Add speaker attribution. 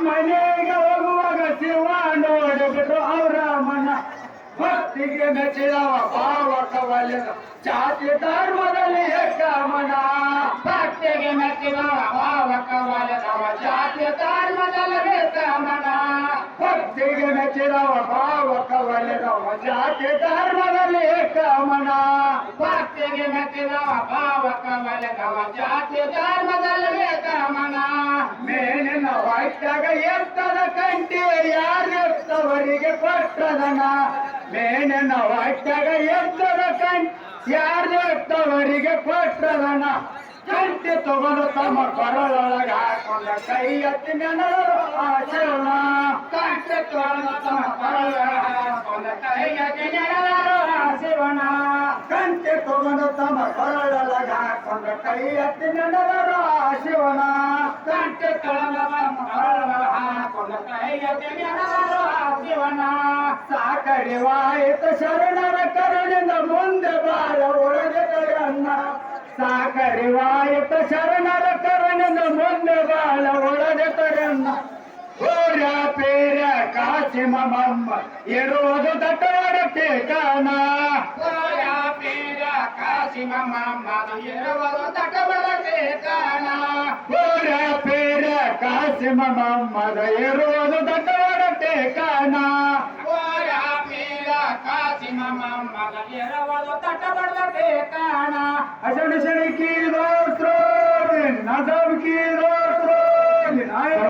Speaker 1: ಮನೆಗೆ ಹೋಗುವಾಗ ಶಿವ ನೋಡಿಬಿಟ್ರು ಅವರ ಮನ ಭಕ್ತಿಗೆ ಮೆಚ್ಚಿದವ ಭಾವ ಕವಲಿದ ಜಾತಿ ಧರ್ಮದಲ್ಲಿ ಮನ ಭಕ್ತಿಗೆ ಮೆಚ್ಚಿದವ ಭಾವ ಕವಲಿದವ ಜಾತಿ ಧರ್ಮದಲ್ಲಿ ಮನ ಭಕ್ತಿಗೆ ಮೆಚ್ಚಿದವ ಭಾವ ಕವಲಿದವ ಜಾತಿ ಧರ್ಮದಲ್ಲಿ ಮನ ಭಕ್ತಿಗೆ ಮೆಚ್ಚಿದವ ಭಾವ ಕವಲಿದವ ಜಾತಿ ಧರ್ಮದಲ್ಲಿ ಮನ ಮೇಲಿನ ವಾಕ್ಯಾಗ ಎತ್ತದ ಕಂಟಿ ಯಾರ್ಗೆತ್ತವರಿಗೆ ಕೊಟ್ಟದನ ಮೇಲಿನ ವಾಕ್ಯಾಗ ಎತ್ತದ ಕಂಟಿ ಯಾರ್ಗೆತ್ತವರಿಗೆ ಕೊಟ್ಟದನ ಕಂಟಿ ತಗೊಂಡು ತಮ್ಮ ಕೊರಳೊಳಗ ಹಾಕೊಂಡ ಕೈ ಎತ್ತಿ ನೆನರು ಆಶೀರ್ಣ ಕಂಟಿ ತಗೊಂಡು ತಮ್ಮ ಕೊರಳೊಳಗ ಹಾಕೊಂಡ ಕೈ ಎತ್ತಿ ನೆನರು ಆಶೀರ್ಣ ಕಂಟಿ ತಗೊಂಡು ತಮ್ಮ ಕೊರಳೊಳಗ ಹಾಕೊಂಡ ಕೈ ಎತ್ತಿ ನೆನರು ಆಶೀರ್ಣ ಕಂಟಿ ತಗೊಂಡು ತಮ್ಮ ಕೊರಳೊಳಗ ಹಾಕೊಂಡ ಕೈ ಎತ್ತಿ ನೆನರು ಆಶೀರ್ಣ ಸಾಕರಿವಾಯಿತು ಶರಣರ ಕರುಣಿಂದ ಮುಂದೆ ಬಾಳ ಒಳಗೆದರನ್ನ ಸಾಕರಿವಾಯಿತು ಶರಣರ ಕರುಣಿಂದ ಮುಂದೆ ಬಾಳ ಒಳಗೆದರನ್ನ ಓರ ಪೇರ ಕಾಸಿಮ ಮಮ್ಮ ಇರುವುದು ದಟ್ಟವಾಡಕ್ಕೆ ಕಾಣ ಓರ ಪೇರ ಕಾಸಿಮ ಮಮ್ಮ ಇರುವುದು ದಟ್ಟವಾಡಕ್ಕೆ ಕಾಣ ಓರ ಪೇರ ಕಾಸಿಮ ಮಮ್ಮದ ಇರುವುದು ದಟ್ಟವಾಡಕ್ಕೆ ಕಾಣ ಓರ ಪೇರ ಕಾಸಿಮ ಮಮ್ಮದ ಇರುವುದು ದಟ್ಟವಾಡಕ್ಕೆ ಕಾಣ ಅಶಣ ಶಣ ಕಿ ದೋಸ್ತ್ರೋ ನಜಮ್ ಕಿ ದೋಸ್ತ್ರೋ